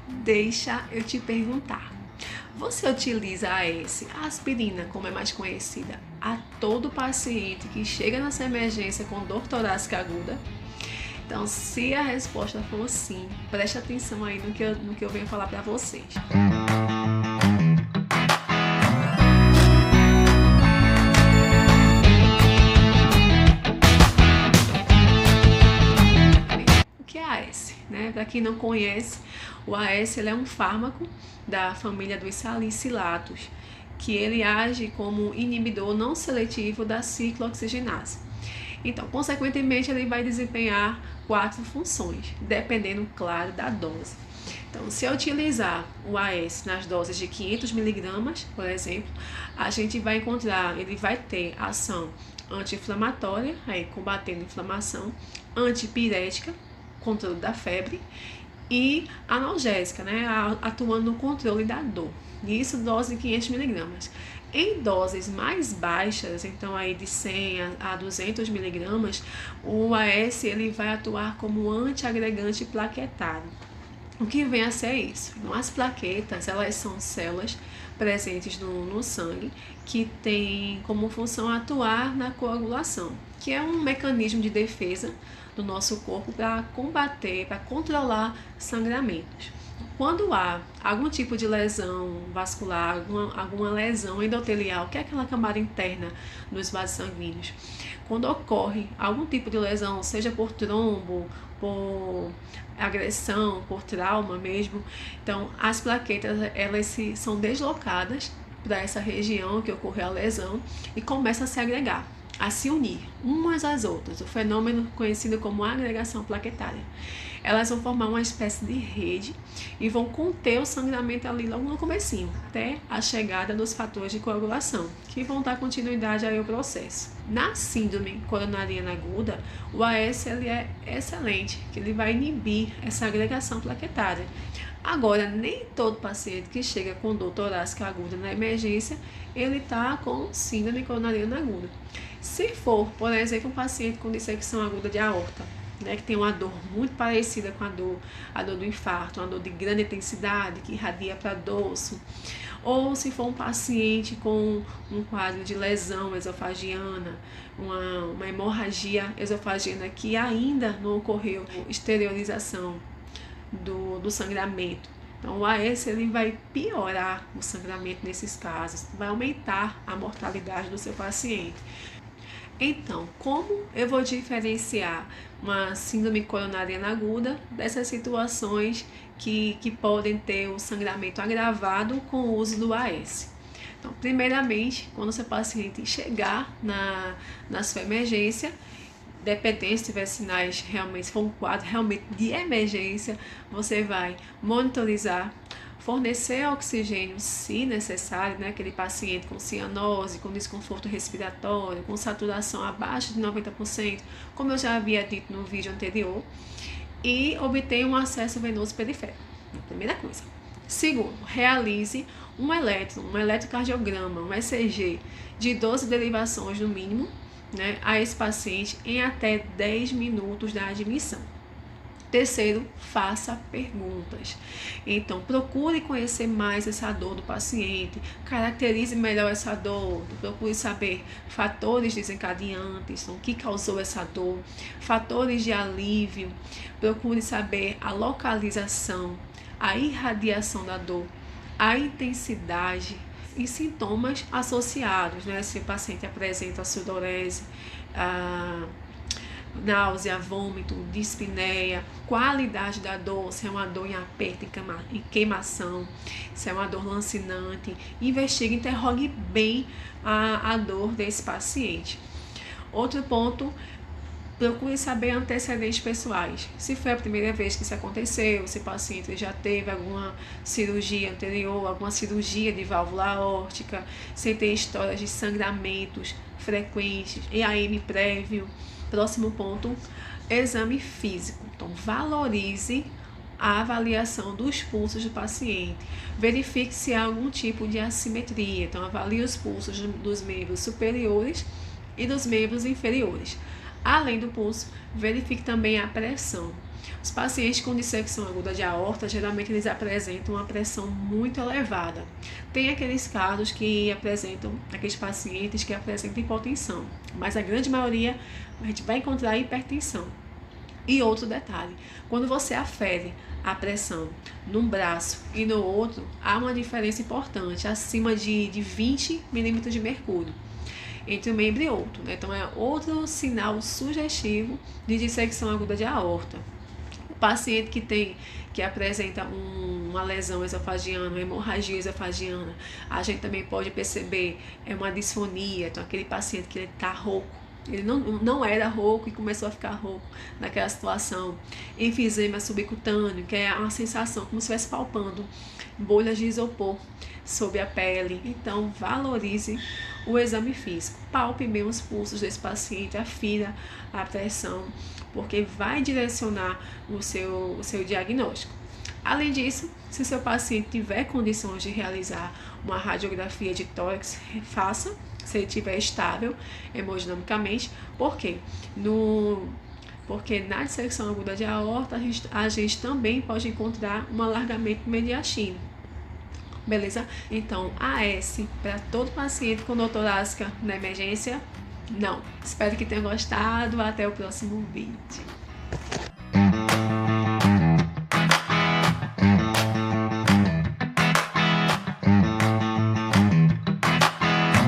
Deixa eu te perguntar. Você utiliza a AS, a aspirina, como é mais conhecida, a todo paciente que chega nessa emergência com dor torácica aguda? Então, se a resposta for sim, preste atenção aí no que eu venho falar para vocês. O que é a AS? Para quem não conhece, o AS ele é um fármaco da família dos salicilatos, que ele age como inibidor não seletivo da ciclooxigenase. Então, consequentemente, ele vai desempenhar 4 funções, dependendo, claro, da dose. Então, se eu utilizar o AS nas doses de 500 miligramas, por exemplo, a gente vai encontrar, ele vai ter ação anti-inflamatória, aí combatendo inflamação, antipirética, controle da febre, e analgésica, atuando no controle da dor. Isso, dose de 500 miligramas. Em doses mais baixas, então aí de 100 a 200 miligramas, o AS ele vai atuar como antiagregante plaquetário. O que vem a ser isso? Então, as plaquetas, elas são células presentes no sangue que tem como função atuar na coagulação, que é um mecanismo de defesa do nosso corpo para combater, para controlar sangramentos. Quando há algum tipo de lesão vascular, alguma lesão endotelial, que é aquela camada interna dos vasos sanguíneos, quando ocorre algum tipo de lesão, seja por trombo, por agressão, por trauma mesmo, então as plaquetas elas são deslocadas para essa região que ocorreu a lesão e começam a se agregar, a se unir umas às outras, o fenômeno conhecido como agregação plaquetária. Elas vão formar uma espécie de rede e vão conter o sangramento ali logo no comecinho, até a chegada dos fatores de coagulação, que vão dar continuidade aí ao processo. Na síndrome coronariana aguda, o AS ele é excelente, que ele vai inibir essa agregação plaquetária. Agora, nem todo paciente que chega com dor torácica aguda na emergência, ele está com síndrome coronariana aguda. Se for, por exemplo, um paciente com dissecção aguda de aorta, que tem uma dor muito parecida com a dor do infarto, uma dor de grande intensidade, que irradia para dorso, ou se for um paciente com um quadro de lesão esofagiana, uma hemorragia esofagiana que ainda não ocorreu exteriorização do sangramento. Então, o AS ele vai piorar o sangramento nesses casos, vai aumentar a mortalidade do seu paciente. Então, como eu vou diferenciar uma síndrome coronariana aguda dessas situações que podem ter o sangramento agravado com o uso do AS? Então, primeiramente, quando o seu paciente chegar na sua emergência, dependendo se tiver sinais realmente, se for um quadro realmente de emergência, você vai monitorizar, fornecer oxigênio se necessário, aquele paciente com cianose, com desconforto respiratório, com saturação abaixo de 90%, como eu já havia dito no vídeo anterior, e obter um acesso venoso periférico. Primeira coisa. Segundo, realize um eletrocardiograma, um ECG de 12 derivações no mínimo, a esse paciente em até 10 minutos da admissão. Terceiro, faça perguntas. Então, procure conhecer mais essa dor do paciente, caracterize melhor essa dor, procure saber fatores desencadeantes, o que causou essa dor, fatores de alívio, procure saber a localização, a irradiação da dor, a intensidade e sintomas associados, Se o paciente apresenta sudorese, náusea, vômito, dispneia, qualidade da dor, se é uma dor em aperto, em queimação, se é uma dor lancinante, investigue, interrogue bem a dor desse paciente. Outro ponto, procure saber antecedentes pessoais. Se foi a primeira vez que isso aconteceu, se o paciente já teve alguma cirurgia anterior, alguma cirurgia de válvula aórtica, se tem histórias de sangramentos frequentes, EAM prévio. Próximo ponto, exame físico. Então, valorize a avaliação dos pulsos do paciente. Verifique se há algum tipo de assimetria. Então, avalie os pulsos dos membros superiores e dos membros inferiores. Além do pulso, verifique também a pressão. Os pacientes com dissecção aguda de aorta, geralmente eles apresentam uma pressão muito elevada. Tem aqueles casos que apresentam, aqueles pacientes que apresentam hipotensão, mas a grande maioria a gente vai encontrar hipertensão. E outro detalhe, quando você afere a pressão num braço e no outro, há uma diferença importante, acima de 20 milímetros de mercúrio entre um membro e outro, né? Então é outro sinal sugestivo de dissecção aguda de aorta. O paciente que apresenta uma lesão esofagiana, uma hemorragia esofagiana, a gente também pode perceber uma disfonia, então aquele paciente que está rouco, ele não era rouco e começou a ficar rouco naquela situação. Enfisema subcutâneo, que é uma sensação como se estivesse palpando bolhas de isopor sobre a pele. Então, valorize o exame físico. Palpe bem os pulsos desse paciente, afira a pressão, porque vai direcionar o seu diagnóstico. Além disso, se seu paciente tiver condições de realizar uma radiografia de tórax, faça, se ele estiver estável hemodinamicamente. Por quê? Porque na dissecção aguda de aorta, a gente também pode encontrar um alargamento mediastino. Beleza? Então, AS para todo paciente com dor torácica na emergência, não. Espero que tenham gostado. Até o próximo vídeo.